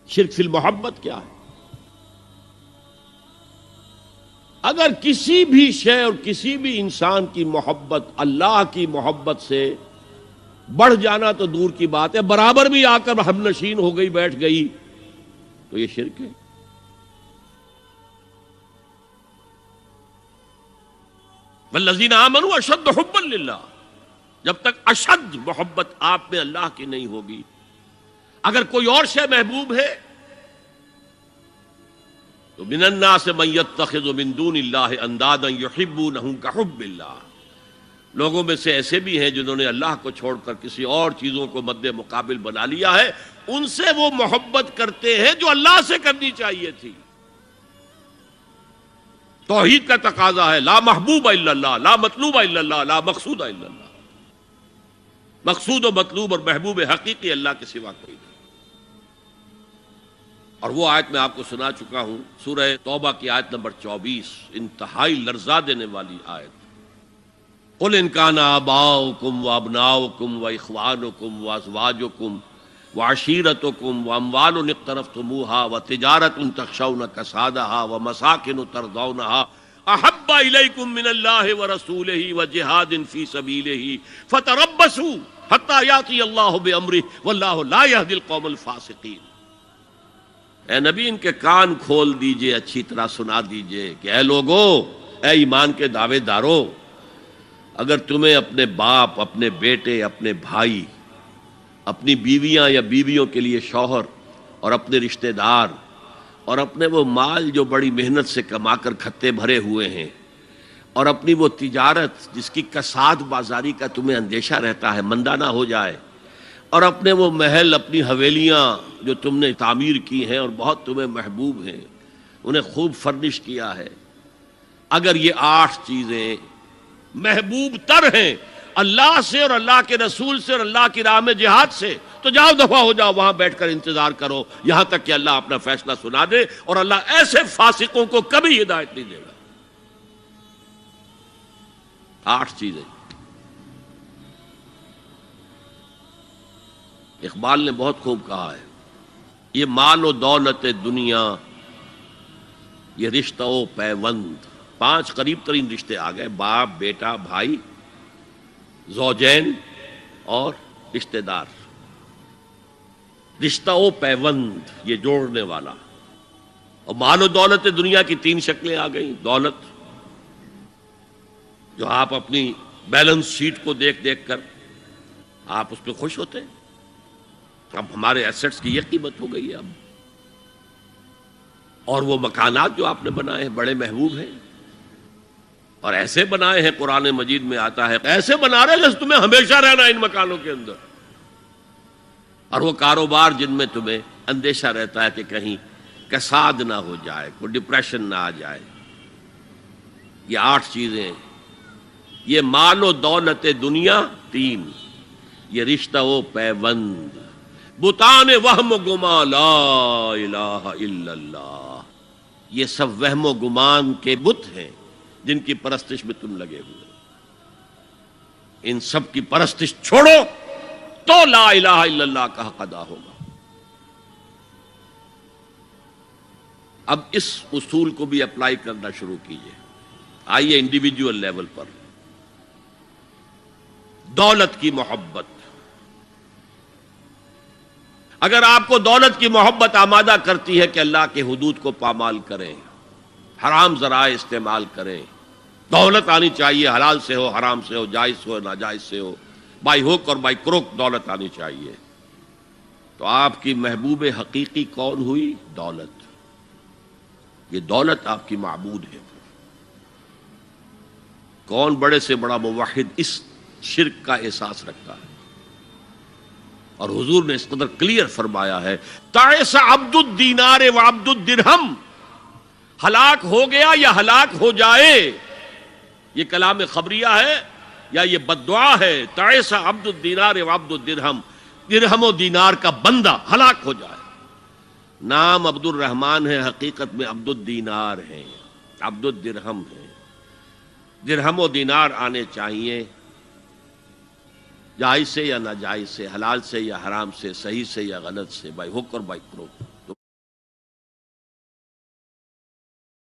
شرک فی المحبت کیا ہے؟ اگر کسی بھی شے اور کسی بھی انسان کی محبت اللہ کی محبت سے بڑھ جانا تو دور کی بات ہے، برابر بھی آ کر ہم نشین ہو گئی، بیٹھ گئی، تو یہ شرک ہے۔ والذین آمنوا اشد حبا للہ، جب تک اشد محبت آپ میں اللہ کی نہیں ہوگی، اگر کوئی اور شے محبوب ہے تو من الناس من یتخذ من دون اللہ اندادا یحبونہم کحب اللہ، لوگوں میں سے ایسے بھی ہیں جنہوں نے اللہ کو چھوڑ کر کسی اور چیزوں کو مد مقابل بنا لیا ہے، ان سے وہ محبت کرتے ہیں جو اللہ سے کرنی چاہیے تھی۔ توحید کا تقاضا ہے لا محبوب الا اللہ، لا مطلوب الا اللہ، لا مقصود الا اللہ، مقصود و مطلوب اور محبوب حقیقی اللہ کے سوا کوئی نہیں۔ اور وہ آیت میں آپ کو سنا چکا ہوں، سورہ توبہ کی آیت نمبر 24، انتہائی لرزا دینے والی آیت۔ قل ان کان آباؤکم وابناؤکم واخوانکم وازواجکم وعشیرتکم واموال اقترفتموها وتجارۃ تخشون کسادها ومساکن ترضونها احب الیکم من اللہ ورسولہ وجہاد فی سبیلہ فتربصوا حتی یاتی اللہ بامرہ واللہ لا یہدی القوم الفاسقین۔ اے نبی، ان کے کان کھول دیجئے، اچھی طرح سنا دیجئے کہ اے لوگو، اے ایمان کے دعوے دارو، اگر تمہیں اپنے باپ، اپنے بیٹے، اپنے بھائی، اپنی بیویاں یا بیویوں کے لیے شوہر، اور اپنے رشتہ دار، اور اپنے وہ مال جو بڑی محنت سے کما کر کھتے بھرے ہوئے ہیں، اور اپنی وہ تجارت جس کی کساد بازاری کا تمہیں اندیشہ رہتا ہے مندہ نہ ہو جائے، اور اپنے وہ محل، اپنی حویلیاں جو تم نے تعمیر کی ہیں اور بہت تمہیں محبوب ہیں، انہیں خوب فرنش کیا ہے، اگر یہ 8 چیزیں محبوب تر ہیں اللہ سے اور اللہ کے رسول سے اور اللہ کی راہ میں جہاد سے، تو جاؤ دفع ہو جاؤ، وہاں بیٹھ کر انتظار کرو یہاں تک کہ اللہ اپنا فیصلہ سنا دے، اور اللہ ایسے فاسقوں کو کبھی ہدایت نہیں دے گا۔ 8 چیزیں۔ اقبال نے بہت خوب کہا ہے، یہ مال و دولت دنیا، یہ رشتہ و پیوند، 5 قریب ترین رشتے آ گئے، باپ، بیٹا، بھائی، زوجین اور رشتہ دار۔ رشتہ و پیوند، یہ جوڑنے والا۔ اور مال و دولت دنیا کی 3 شکلیں آ گئیں۔ دولت جو آپ اپنی بیلنس شیٹ کو دیکھ دیکھ کر آپ اس پہ خوش ہوتے ہیں، اب ہمارے ایسٹس کی یہ قیمت ہو گئی ہے اب۔ اور وہ مکانات جو آپ نے بنائے ہیں بڑے محبوب ہیں، اور ایسے بنائے ہیں، قرآن مجید میں آتا ہے ایسے بنا رہے جیسے تمہیں ہمیشہ رہنا ان مکانوں کے اندر۔ اور وہ کاروبار جن میں تمہیں اندیشہ رہتا ہے کہ کہیں کساد نہ ہو جائے، کوئی ڈپریشن نہ آ جائے۔ یہ 8 چیزیں، یہ مال و دولت دنیا 3، یہ رشتہ و پیوند، بتان وہم و گما لا الہ الا اللہ، یہ سب وہم و گمان کے بت ہیں جن کی پرستش میں تم لگے ہوئے۔ ان سب کی پرستش چھوڑو تو لا الہ الا اللہ کا حق ادا ہوگا۔ اب اس اصول کو بھی اپلائی کرنا شروع کیجئے۔ آئیے انڈیویجول لیول پر، دولت کی محبت۔ اگر آپ کو دولت کی محبت آمادہ کرتی ہے کہ اللہ کے حدود کو پامال کریں، حرام ذرائع استعمال کریں، دولت آنی چاہیے، حلال سے ہو، حرام سے ہو، جائز ہو، ناجائز سے ہو، بائی ہوک اور بائی کروک دولت آنی چاہیے، تو آپ کی محبوب حقیقی کون ہوئی؟ دولت۔ یہ دولت آپ کی معبود ہے۔ کون بڑے سے بڑا موحد اس شرک کا احساس رکھتا ہے؟ اور حضور نے اس قدر کلیئر فرمایا ہے، تعس عبد الدینار و عبد الدرہم، ہلاک ہو گیا یا ہلاک ہو جائے، یہ کلام خبریہ ہے یا یہ بد دعا ہے؟ تعس عبد الدینار و عبد الدرہم، درہم و دینار کا بندہ ہلاک ہو جائے۔ نام عبد الرحمن ہے، حقیقت میں عبد الدینار ہے، عبد الدرہم ہے۔ درہم و دینار آنے چاہیے، جائز سے یا ناجائز سے، حلال سے یا حرام سے، صحیح سے یا غلط سے، بائی حق اور بائی کروک۔